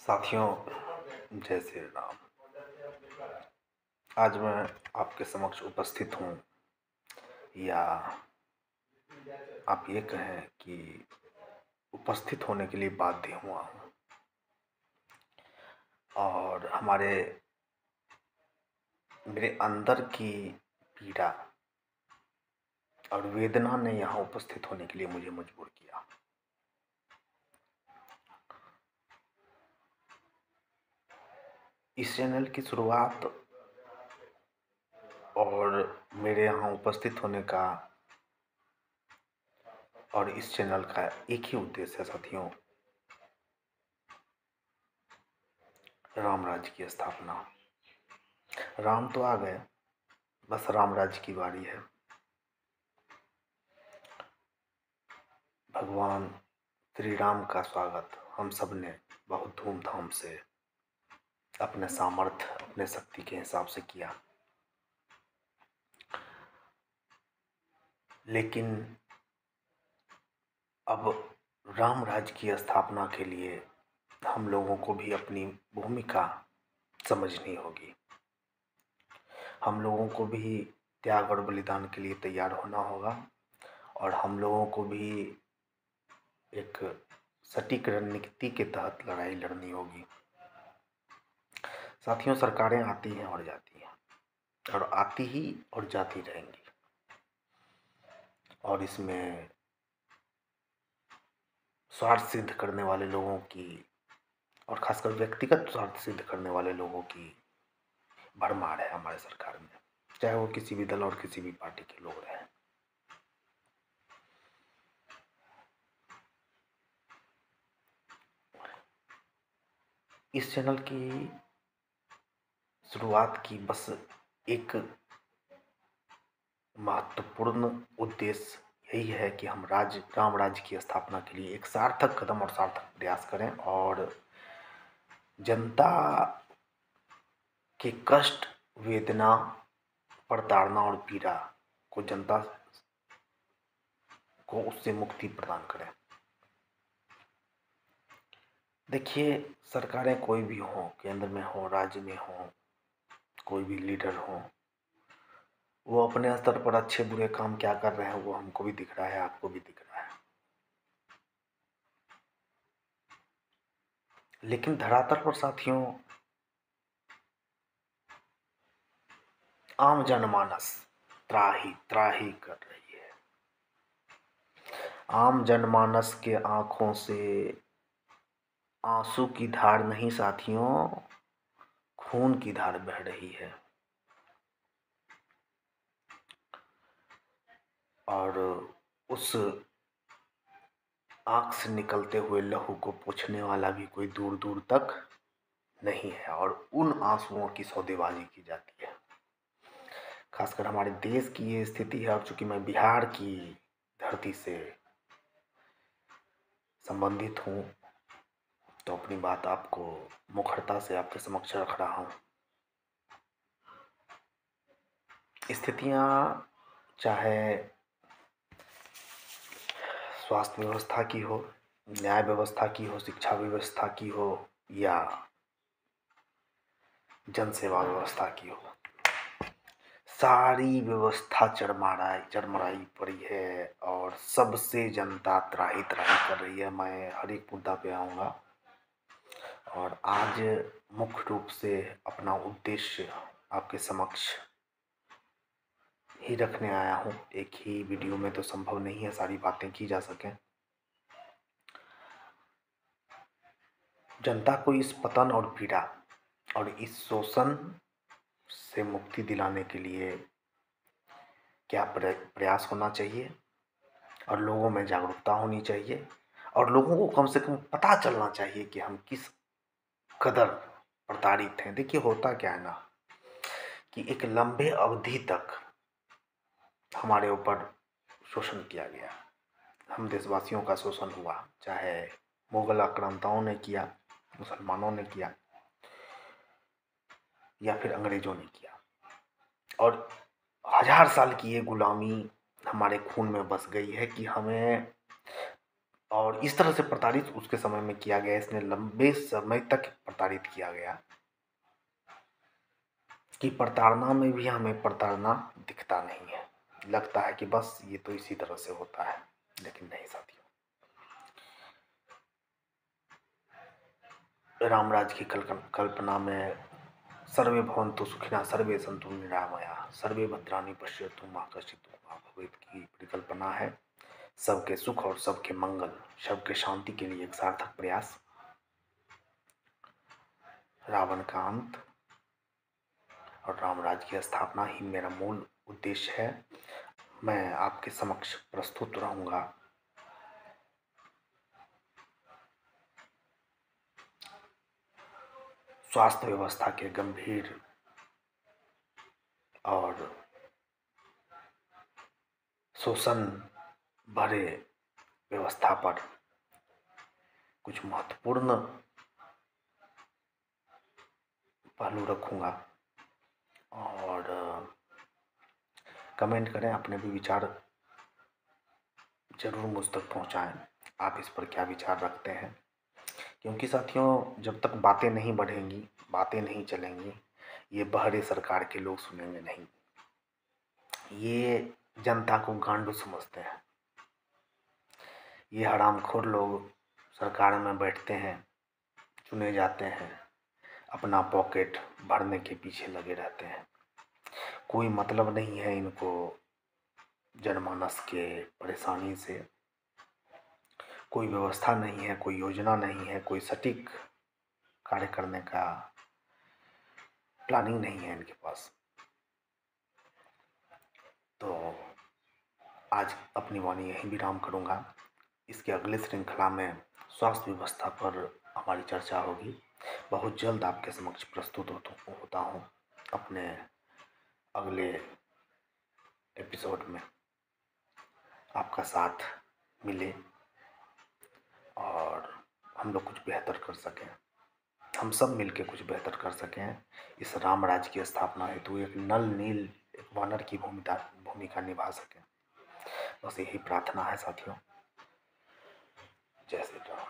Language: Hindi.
साथियों, जय श्री राम। आज मैं आपके समक्ष उपस्थित हूँ, या आप ये कहें कि उपस्थित होने के लिए बाध्य हुआ हूँ। और मेरे अंदर की पीड़ा और वेदना ने यहाँ उपस्थित होने के लिए मुझे मजबूर किया। इस चैनल की शुरुआत और मेरे यहाँ उपस्थित होने का और इस चैनल का एक ही उद्देश्य है साथियों, राम राज्य की स्थापना। राम तो आ गए, बस राम राज्य की बारी है। भगवान श्री राम का स्वागत हम सब ने बहुत धूमधाम से अपने सामर्थ्य, अपने शक्ति के हिसाब से किया। लेकिन अब राम राज्य की स्थापना के लिए हम लोगों को भी अपनी भूमिका समझनी होगी। हम लोगों को भी त्याग और बलिदान के लिए तैयार होना होगा, और हम लोगों को भी एक सटीक रणनीति के तहत लड़ाई लड़नी होगी। साथियों, सरकारें आती हैं और जाती हैं, और आती ही और जाती रहेंगी, और इसमें स्वार्थ सिद्ध करने वाले लोगों की, और खासकर व्यक्तिगत स्वार्थ सिद्ध करने वाले लोगों की भरमार है हमारे सरकार में, चाहे वो किसी भी दल और किसी भी पार्टी के लोग रहें। इस चैनल की शुरुआत की बस एक महत्वपूर्ण उद्देश्य यही है कि हम राम राज्य की स्थापना के लिए एक सार्थक कदम और सार्थक प्रयास करें, और जनता के कष्ट, वेदना, प्रताड़ना और पीड़ा को जनता को उससे मुक्ति प्रदान करें। देखिए, सरकारें कोई भी हो, केंद्र में हो, राज्य में हो, कोई भी लीडर हो, वो अपने स्तर पर अच्छे बुरे काम क्या कर रहे हैं वो हमको भी दिख रहा है, आपको भी दिख रहा है। लेकिन धरातल पर साथियों, आम जनमानस त्राही त्राही कर रही है। आम जनमानस के आंखों से आंसू की धार नहीं साथियों, खून की धार बह रही है। और उस आंख से निकलते हुए लहू को पोंछने वाला भी कोई दूर दूर तक नहीं है, और उन आंसुओं की सौदेबाजी की जाती है। खासकर हमारे देश की ये स्थिति है, और चूंकि मैं बिहार की धरती से संबंधित हूँ, तो अपनी बात आपको मुखरता से आपके समक्ष रख रहा हूँ। स्थितियाँ चाहे स्वास्थ्य व्यवस्था की हो, न्याय व्यवस्था की हो, शिक्षा व्यवस्था की हो, या जन सेवा व्यवस्था की हो, सारी व्यवस्था चरमराई पड़ी है, और सबसे जनता त्राही त्राही कर रही है। मैं हर एक मुद्दा पे आऊँगा, और आज मुख्य रूप से अपना उद्देश्य आपके समक्ष ही रखने आया हूँ। एक ही वीडियो में तो संभव नहीं है सारी बातें की जा सकें। जनता को इस पतन और पीड़ा और इस शोषण से मुक्ति दिलाने के लिए क्या प्रयास होना चाहिए, और लोगों में जागरूकता होनी चाहिए, और लोगों को कम से कम पता चलना चाहिए कि हम किस कदर प्रताड़ित हैं। देखिए, होता क्या है ना, कि एक लंबे अवधि तक हमारे ऊपर शोषण किया गया, हम देशवासियों का शोषण हुआ, चाहे मुगल आक्रांताओं ने किया, मुसलमानों ने किया, या फिर अंग्रेजों ने किया, और 1000 साल की ये गुलामी हमारे खून में बस गई है कि हमें और इस तरह से प्रताड़ित उसके समय में किया गया, इसने लंबे समय तक प्रताड़ित किया गया कि प्रताड़ना में भी हमें प्रताड़ना दिखता नहीं है, लगता है कि बस ये तो इसी तरह से होता है, लेकिन नहीं साथियों। रामराज की कल्पना में सर्वे भवन्तु सुखिनः सर्वे सन्तु निरामयाः सर्वे भद्राणि पश्यन्तु मा कश्चित् दुःखं भवेत् की परिकल्पना है। सबके सुख और सबके मंगल, सबके शांति के लिए एक सार्थक प्रयास। रावण का अंत और रामराज की स्थापना ही मेरा मूल उद्देश्य है। मैं आपके समक्ष प्रस्तुत रहूंगा स्वास्थ्य व्यवस्था के गंभीर और शोषण भरे व्यवस्था पर कुछ महत्वपूर्ण पहलू रखूंगा और कमेंट करें, अपने भी विचार जरूर मुझ तक पहुंचाएं। आप इस पर क्या विचार रखते हैं? क्योंकि साथियों, जब तक बातें नहीं बढ़ेंगी, बातें नहीं चलेंगी, ये बहरे सरकार के लोग सुनेंगे नहीं। ये जनता को गांडू समझते हैं। ये हरामखोर लोग सरकार में बैठते हैं, चुने जाते हैं, अपना पॉकेट भरने के पीछे लगे रहते हैं। कोई मतलब नहीं है इनको जनमानस के परेशानी से, कोई व्यवस्था नहीं है, कोई योजना नहीं है, कोई सटीक कार्य करने का प्लानिंग नहीं है इनके पास। तो आज अपनी वाणी यहीं विराम करूंगा। इसके अगले श्रृंखला में स्वास्थ्य व्यवस्था पर हमारी चर्चा होगी। बहुत जल्द आपके समक्ष प्रस्तुत होता हूँ अपने अगले एपिसोड में। आपका साथ मिले और हम लोग कुछ बेहतर कर सकें, हम सब मिलके कुछ बेहतर कर सकें। इस रामराज की स्थापना हेतु एक नल नील, एक वानर की भूमिका निभा सकें। बस यही प्रार्थना है साथियों। जय श्री राम।